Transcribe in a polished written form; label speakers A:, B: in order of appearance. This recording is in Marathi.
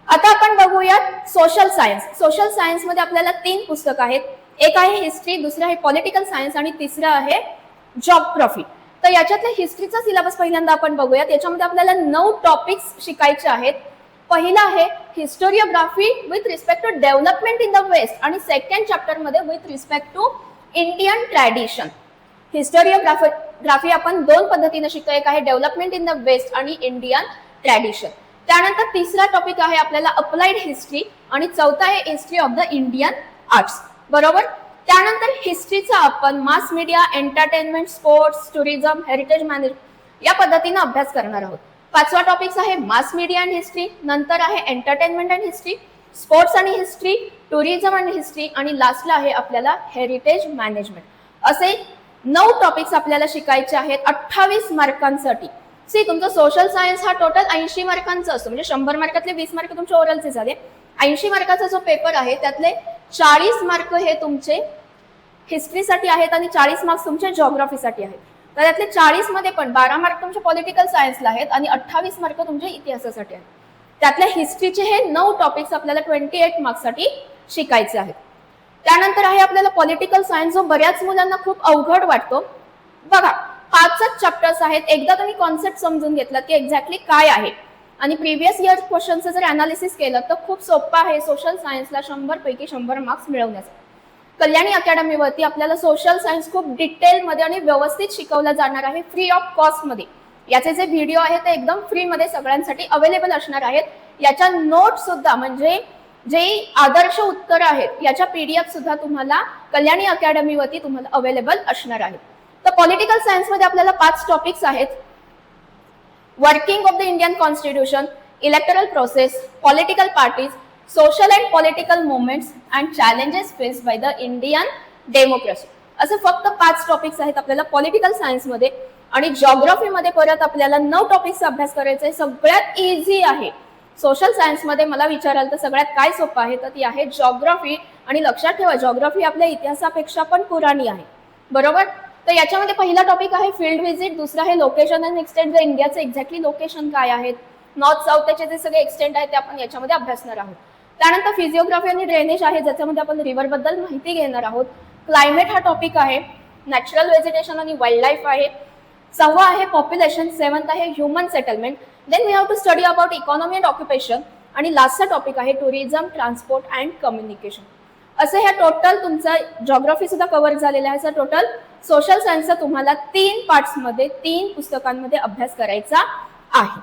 A: आता आपण बघूयात सोशल सायन्स. सोशल सायन्स मध्ये आपल्याला 3 पुस्तक आहेत. एक आहे हिस्ट्री, दुसरं आहे पॉलिटिकल सायन्स आणि तिसरं आहे जॉग्राफी. तर याच्यातल्या हिस्ट्रीचा सिलेबस पहिल्यांदा आपण बघूयात. याच्यामध्ये आपल्याला 9 टॉपिक्स शिकायचे आहेत. पहिला आहे historiography with respect to development in the west आणि सेकंड चॅप्टर मध्ये with respect to Indian tradition. Historiography आपण 2 पद्धतीने शिकतो. एक आहे डेव्हलपमेंट इन द वेस्ट आणि इंडियन ट्रॅडिशन. त्यानंतर तिसरा टॉपिक आहे आपल्याला अप्लाइड हिस्ट्री आणि चौथा आहे history of the Indian arts. बरोबर. त्यानंतर हिस्ट्रीचा आपण mass media, entertainment, sports, tourism, heritage management या पद्धतीने अभ्यास करणार आहोत. पाचवा टॉपिक आहे मास मीडिया अँड हिस्ट्री, नंतर आहे एंटरटेनमेंट अँड हिस्ट्री, स्पोर्ट्स आणि हिस्ट्री, टुरिझम अँड हिस्ट्री आणि लास्टला आहे आपल्याला हेरिटेज मॅनेजमेंट. असे 9 टॉपिक्स आपल्याला शिकायचे आहेत 28 मार्कांसाठी. सी तुमचं सोशल सायन्स हा टोटल 80 मार्कांचा असतो. म्हणजे 100 मार्कातले 20 मार्क तुमचे ओरलचे झाले. 80 मार्काचा जो पेपर आहे त्यातले 40 मार्क हे तुमचे हिस्ट्रीसाठी आहेत आणि 40 मार्क्स तुमचे जिओग्राफीसाठी आहेत. तर त्यातले 40 मध्ये पण 12 मार्क तुमचे पॉलिटिकल सायन्सला आहेत आणि 28 मार्क तुमच्या इतिहासासाठी आहेत. त्यातल्या हिस्ट्रीचे हे 9 टॉपिक्स आपल्याला 28 मार्क्ससाठी शिकायचे आहेत. त्यानंतर आहे आपल्याला पॉलिटिकल सायन्स, जो बऱ्याच मुलांना खूप अवघड वाटतो. बघा 5च चॅप्टर्स आहेत. एकदा तुम्ही कॉन्सेप्ट समजून घेतला की एक्झॅक्टली काय आहे आणि प्रिव्हियस इयर क्वेश्चनचं जर अनालिसिस केलं तर खूप सोपं आहे सोशल सायन्सला 100 पैकी 100 मार्क्स मिळवण्याचं. कल्याणी अकॅडमीवरती आपल्याला सोशल सायन्स खूप डिटेलमध्ये आणि व्यवस्थित शिकवला जाणार आहे, फ्री ऑफ कॉस्ट मध्ये. याचे जे व्हिडिओ आहेत ते एकदम फ्री मध्ये सगळ्यांसाठी अवेलेबल असणार आहेत. याच्या नोट सुद्धा म्हणजे जे आदर्श उत्तर आहेत याच्या पीडीएफ सुद्धा तुम्हाला कल्याणी अकॅडमीवरती तुम्हाला अवेलेबल असणार आहेत. तर पॉलिटिकल सायन्स मध्ये आपल्याला 5 टॉपिक्स आहेत. Working of the Indian constitution, electoral process, political parties, social and political movements and challenges faced by the Indian democracy. असे फक्त 5 टॉपिक्स आहेत आपल्याला पॉलिटिकल सायन्स मध्ये. आणि जिओग्राफी मध्ये परत आपल्याला 9 टॉपिक्सचा अभ्यास करायचा आहे. सगळ्यात इझी आहे. सोशल सायन्स मध्ये मला विचाराल तर सगळ्यात काय सोपं आहे तर ती आहे जिओग्राफी. आणि लक्षात ठेवा जिओग्राफी आपल्या इतिहासापेक्षा पण पुराणी आहे. बरोबर. तर याच्यामध्ये पहिला टॉपिक आहे फील्ड व्हिजिट, दुसरा आहे लोकेशन अँड एक्सटेंट. इंडियाचं एक्झॅक्टली लोकेशन काय आहेत, नॉर्थ साऊथचे जे सगळे एक्सटेंट आहेत ते आपण याच्यामध्ये अभ्यासणार आहोत. त्यानंतर फिजिओग्राफी आणि ड्रेनेज आहे, ज्याच्यामध्ये आपण रिव्हर बद्दल माहिती घेणार आहोत. क्लायमेट हा टॉपिक आहे. नॅचरल व्हेजिटेशन आणि वाईल्ड लाईफ आहे. 6वा आहे पॉप्युलेशन. 7th आहे human settlement. Then we have to study about economy and occupation. आणि लास्टचा टॉपिक आहे टुरिझम, ट्रान्सपोर्ट अँड कम्युनिकेशन. असे ह्या टोटल तुमचा जिओग्राफी सुद्धा कव्हर झालेला आहे. टोटल सोशल सायन्सचा तुम्हाला 3 पार्ट्स मध्ये 3 पुस्तकांमध्ये अभ्यास करायचा आहे.